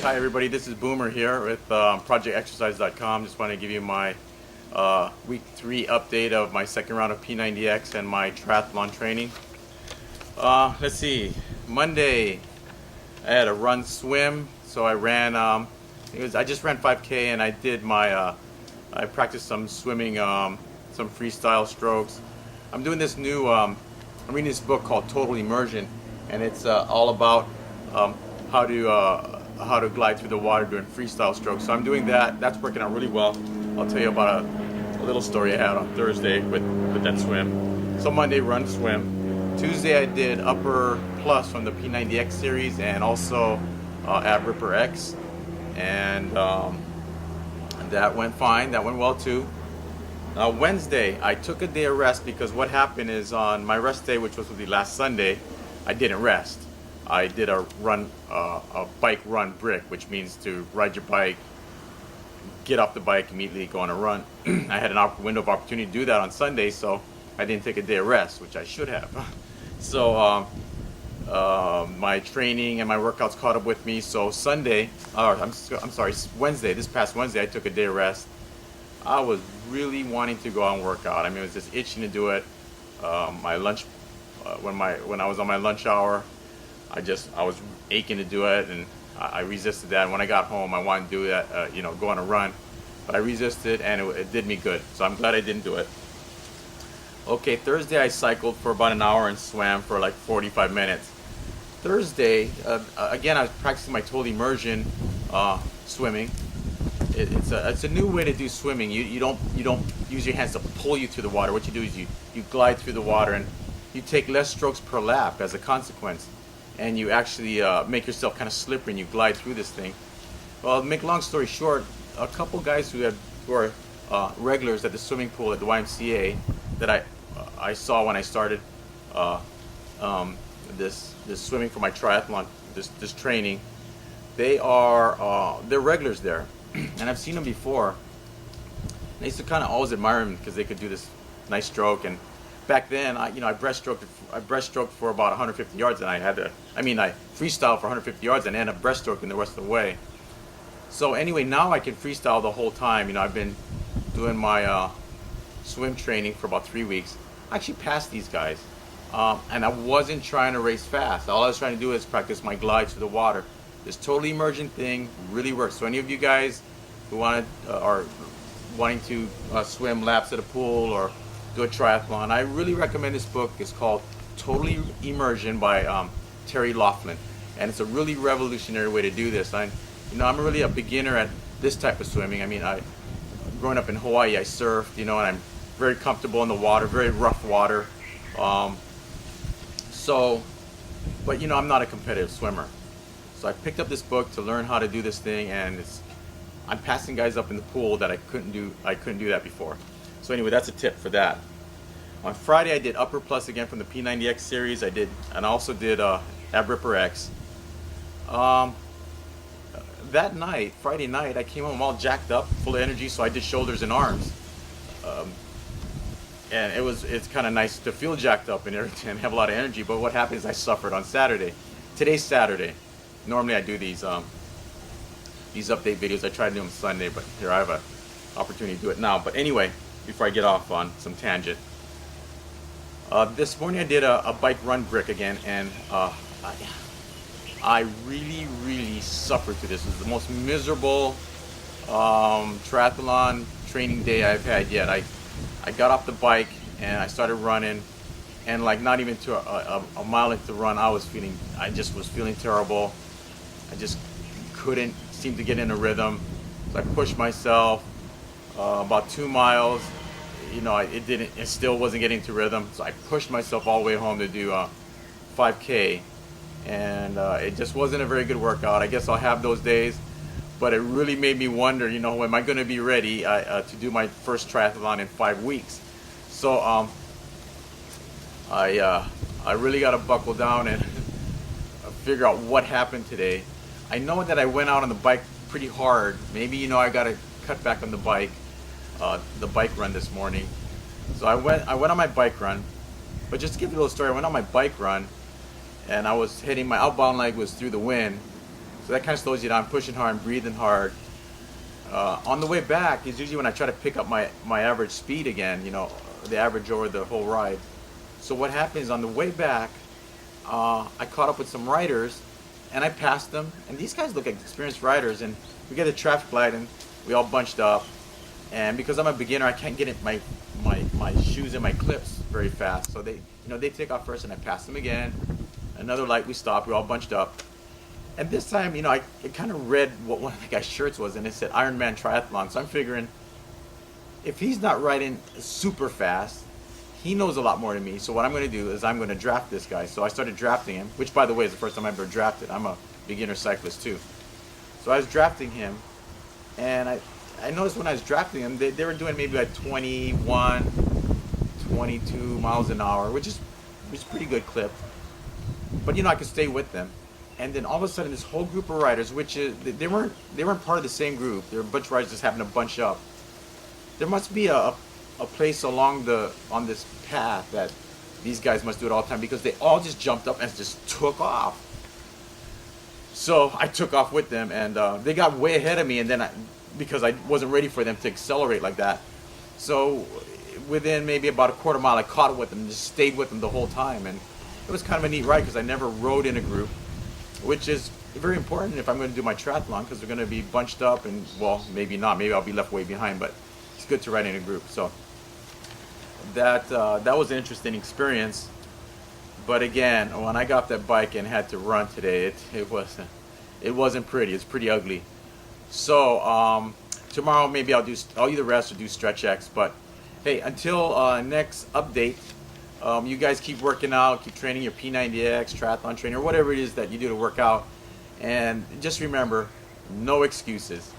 hi everybody. This is Boomer here with ProjectExercise.com. Just want to give you my week 3 update of my second round of P90X and my triathlon training. Let's see. Monday, I had a run swim, so I ran. I just ran 5K and I did my. I practiced some swimming, some freestyle strokes. I'm doing this new. I'm reading this book called Total Immersion, and it's all about how to glide through the water doing freestyle strokes. So I'm doing that. That's working out really well. I'll tell you about a little story I had on Thursday with that swim. So Monday, run, swim. Tuesday I did upper plus from the P90X series and also ab ripper X, and that went fine. That went well too. Wednesday I took a day of rest because what happened is on my rest day, which was the last Sunday, I didn't rest. I did a bike run brick, which means to ride your bike, get off the bike, immediately go on a run. I had an window of opportunity to do that on Sunday, so I didn't take a day of rest, which I should have. So my training and my workouts caught up with me. So Wednesday, this past Wednesday, I took a day of rest. I was really wanting to go out and work out. I mean, it was just itching to do it. My lunch, when I was on my lunch hour, I was aching to do it, and I resisted that. And when I got home, I wanted to do that, go on a run, but I resisted, and it did me good. So I'm glad I didn't do it. Okay, Thursday I cycled for about an hour and swam for like 45 minutes. Thursday, again, I was practicing my total immersion swimming. It's a new way to do swimming. You don't use your hands to pull you through the water. What you do is you glide through the water, and you take less strokes per lap as a consequence. And you actually make yourself kind of slippery and you glide through this thing. Well, to make a long story short, a couple guys who are regulars at the swimming pool at the YMCA that I saw when I started this swimming for my triathlon, this training, they're regulars there, and I've seen them before. And I used to kind of always admire them because they could do this nice stroke. And back then, I breaststroked for about 150 yards, and I freestyled for 150 yards and ended up breaststroking the rest of the way. So anyway, now I can freestyle the whole time. I've been doing my swim training for about 3 weeks. I actually passed these guys, and I wasn't trying to race fast. All I was trying to do is practice my glide through the water. This totally emergent thing really works. So any of you guys who are wanting to swim laps at a pool or do a triathlon, I really recommend this book. It's called Totally Immersion by Terry Laughlin, and it's a really revolutionary way to do this. I'm really a beginner at this type of swimming. I mean, growing up in Hawaii, I surfed, and I'm very comfortable in the water, very rough water. But I'm not a competitive swimmer. So I picked up this book to learn how to do this thing, and I'm passing guys up in the pool that I couldn't do that before. So anyway, that's a tip for that. On Friday, I did upper plus again from the P90X series. I also did ab ripper X. That night, Friday night, I came home all jacked up, full of energy, so I did shoulders and arms. And it's kind of nice to feel jacked up and everything and have a lot of energy. But what happened is I suffered on Saturday. Today's Saturday. Normally I do these update videos. I try to do them Sunday, but here I have an opportunity to do it now. But anyway, before I get off on some tangent, this morning I did a bike run brick again, and I really suffered through this. It was the most miserable triathlon training day I've had yet. I got off the bike and I started running, and like not even to a mile into the run, I just was feeling terrible. I just couldn't seem to get in a rhythm. So I pushed myself about 2 miles. It still wasn't getting to rhythm. So I pushed myself all the way home to do 5K, and it just wasn't a very good workout. I guess I'll have those days, but it really made me wonder, am I going to be ready to do my first triathlon in 5 weeks? So I really got to buckle down and figure out what happened today. I know that I went out on the bike pretty hard. Maybe I got to cut back on the bike run this morning. So I went on my bike run. But just to give you a little story, I went on my bike run, and I was hitting my outbound leg was through the wind, So that kind of slows you down. Pushing hard and breathing hard. On the way back is usually when I try to pick up my average speed again, the average over the whole ride. So what happens on the way back, I caught up with some riders and I passed them, and these guys look like experienced riders, and we get a traffic light and we all bunched up, and because I'm a beginner I can't get in my shoes in my clips very fast, so they take off first and I pass them again. Another light, we stopped, we all bunched up. And this time, I kind of read what one of the guy's shirts was, and it said Ironman Triathlon. So I'm figuring, if he's not riding super fast, he knows a lot more than me. So what I'm going to do is I'm going to draft this guy. So I started drafting him, which, by the way, is the first time I've ever drafted. I'm a beginner cyclist too. So I was drafting him, and I noticed when I was drafting him, they were doing maybe like 21, 22 miles an hour, which is pretty good clip. But I could stay with them. And then all of a sudden, this whole group of riders, which is they weren't part of the same group. They were a bunch of riders just happened to bunch up. There must be a place on this path that these guys must do it all the time, because they all just jumped up and just took off. So I took off with them, and they got way ahead of me. And then because I wasn't ready for them to accelerate like that, so within maybe about a quarter mile, I caught up with them and just stayed with them the whole time. And it was kind of a neat ride because I never rode in a group, which is very important if I'm going to do my triathlon, because they're going to be bunched up, and well, maybe not, maybe I'll be left way behind, but it's good to ride in a group. So that was an interesting experience. But again, when I got off that bike and had to run today, it wasn't pretty. It's pretty ugly. So tomorrow maybe I'll either rest or do Stretch X. But hey, until next update, you guys keep working out, keep training your P90X, triathlon training, or whatever it is that you do to work out. And just remember, no excuses.